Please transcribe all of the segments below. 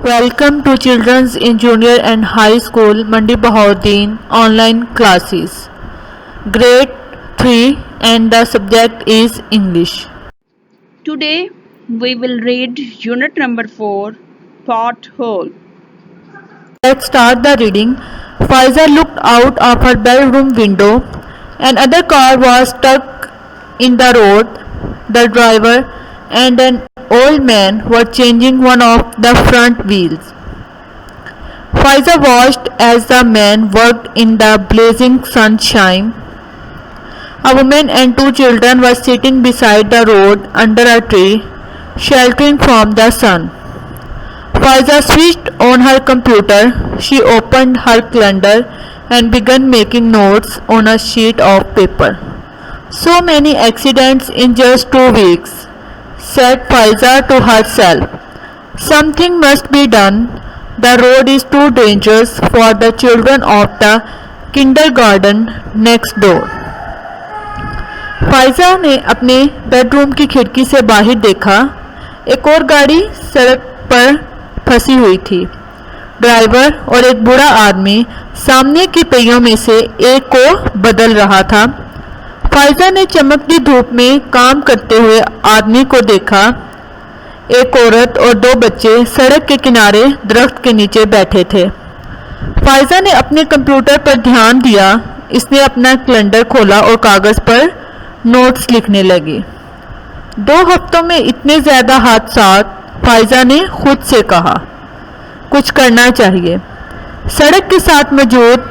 Welcome to Children's in Junior and High School Mandi Bahauddin online classes. Grade 3 and the subject is English. Today we will read unit number 4, Pothole. Let's start the reading. Faiza looked out of her bedroom window. Another car was stuck in the road. The driver and an old man were changing one of the front wheels. Faiza watched as the man worked in the blazing sunshine. A woman and two children were sitting beside the road under a tree, sheltering from the sun. Faiza switched on her computer. She opened her calendar and began making notes on a sheet of paper. So many accidents in just 2 weeks, said Faiza to herself. Something must be done. The road is too dangerous for the children of the kindergarten next door. Pfizer ने अपने bedroom की खिड़की से बाहर देखा। एक और गाड़ी सड़क पर फंसी हुई थी। ड्राइवर और एक बूढ़ा आदमी सामने की पहियों में से एक को बदल रहा था। फाइजा ने चमकती धूप में काम करते हुए आदमी को देखा। एक औरत और दो बच्चे सड़क के किनारे दरख्त के नीचे बैठे थे। फाइजा ने अपने कंप्यूटर पर ध्यान दिया। इसने अपना कैलेंडर खोला और कागज पर नोट्स लिखने लगी। 2 हफ्तों में इतने ज़्यादा हादसात, फाइजा ने खुद से कहा। कुछ करना चाहिए। सड़क के साथ मौजूद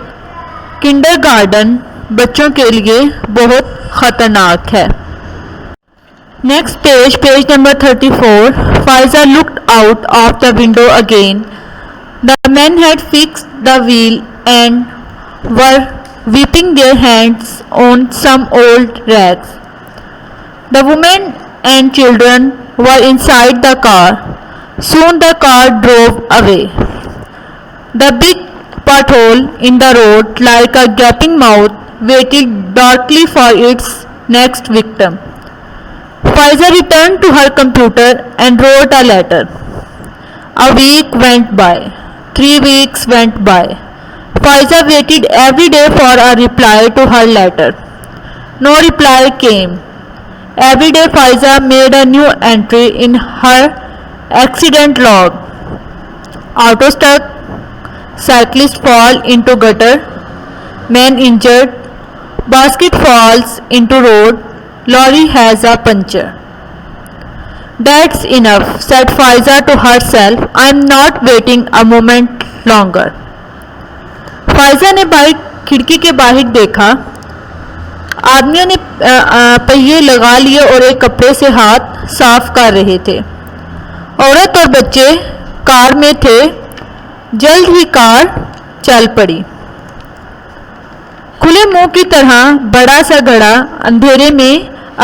किंडरगार्टन बच्चों के लिए बहुत खतरनाक है। Next page number 34. Pfizer looked out of the window again. The man had fixed the wheel and were weeping their hands on some old rags. The woman and children were inside the car. Soon the car drove away. The big pothole in the road, like a gaping mouth, waited darkly for its next victim. Faiza returned to her computer and wrote a letter. A week went by. 3 weeks went by. Faiza waited every day for a reply to her letter. No reply came. Every day Faiza made a new entry in her accident log. Auto stuck, cyclist fall into gutter, man injured, basket falls into road, lorry has a puncture. That's enough, said Faiza to herself. I'm not waiting a moment longer. Pfizer ने bike खिड़की के बाहर देखा। आदमियों ने पहिए लगा लिए और एक कपड़े से हाथ साफ कर रहे थे। औरत और बच्चे कार में थे। जल्द ही कार चल पड़ी। खुले मुंह की तरह बड़ा सा घड़ा अंधेरे में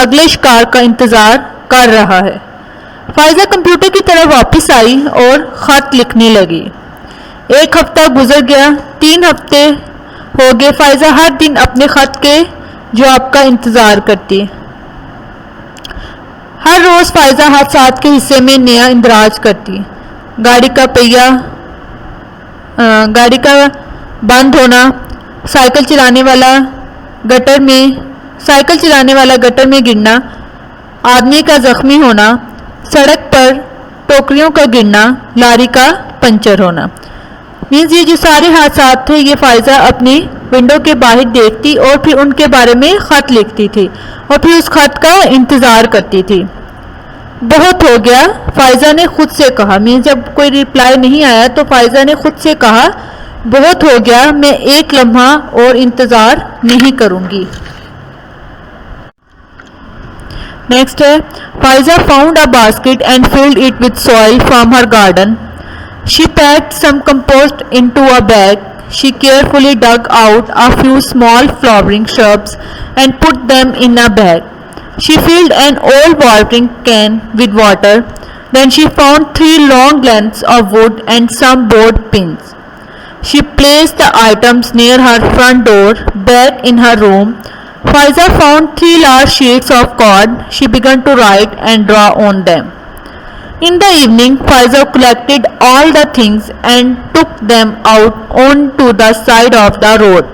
अगले शिकार का इंतजार कर रहा है। फाइजा कंप्यूटर की तरफ वापस आई और खत लिखने लगी। 1 हफ्ता गुजर गया। 3 हफ्ते हो गए। फाइजा हर दिन अपने खत के जवाब का इंतज़ार करती। हर रोज़ फाइजा हादसात के हिस्से में नया इंदराज करती। गाड़ी का बंद होना, साइकिल चलाने वाला गटर में गिरना, आदमी का जख्मी होना, सड़क पर टोकरियों का गिरना, लारी का पंचर होना। मीन्स ये जो सारे हादसा थे ये फाइजा अपनी विंडो के बाहर देखती और फिर उनके बारे में ख़त लिखती थी और फिर उस खत का इंतज़ार करती थी। बहुत हो गया, फाइजा ने खुद से कहा। मीन्स जब कोई रिप्लाई नहीं आया तो फाइजा ने खुद से कहा, बहुत हो गया, मैं एक लम्हा और इंतज़ार नहीं करूँगी। नेक्स्ट है, Pfizer found a basket and filled it with soil from her garden. She packed some compost into a bag. She carefully dug out a few small flowering shrubs and put them in a bag. She filled an old watering can with water. Then she found 3 long lengths of wood and some board pins. She placed the items near her front door. Back in her room, Faiza found 3 large sheets of cord. She began to write and draw on them. In the evening, Faiza collected all the things and took them out onto the side of the road.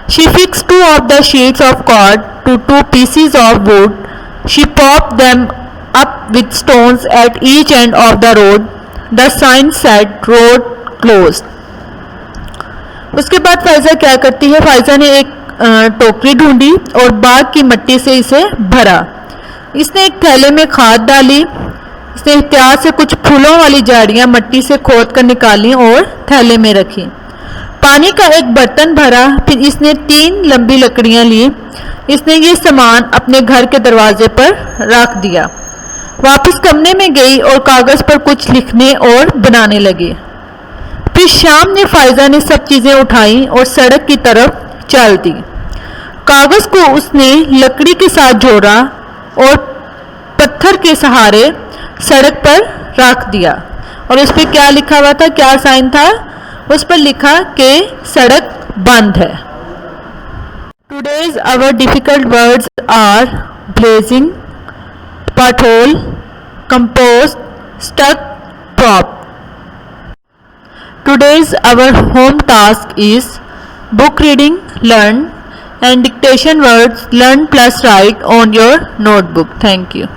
She fixed two of the sheets of cord to two pieces of wood. She propped them up with stones at each end of the road. The sign said road closed. उसके बाद फायजा क्या करती है, फायजा ने एक टोकरी ढूंढी और बाग की मिट्टी से इसे भरा। इसने एक थैले में खाद डाली। इसने एहतियात से कुछ फूलों वाली झाड़ियां मिट्टी से खोद कर निकाली और थैले में रखी। पानी का एक बर्तन भरा। फिर इसने 3 लंबी लकड़ियां ली। इसने ये सामान अपने घर के दरवाजे पर रख दिया। वापस कमरे में गई और कागज़ पर कुछ लिखने और बनाने लगी। फिर शाम ने फायजा ने सब चीज़ें उठाई और सड़क की तरफ चल दी। कागज़ को उसने लकड़ी के साथ जोड़ा और पत्थर के सहारे सड़क पर रख दिया। और उस पर क्या लिखा हुआ था, क्या साइन था? उस पर लिखा कि सड़क बंद है। Today's our difficult words are blazing, pothole, compost, stuck, prop. Today's our home task is book reading, learn, and dictation words learn plus write on your notebook. Thank you.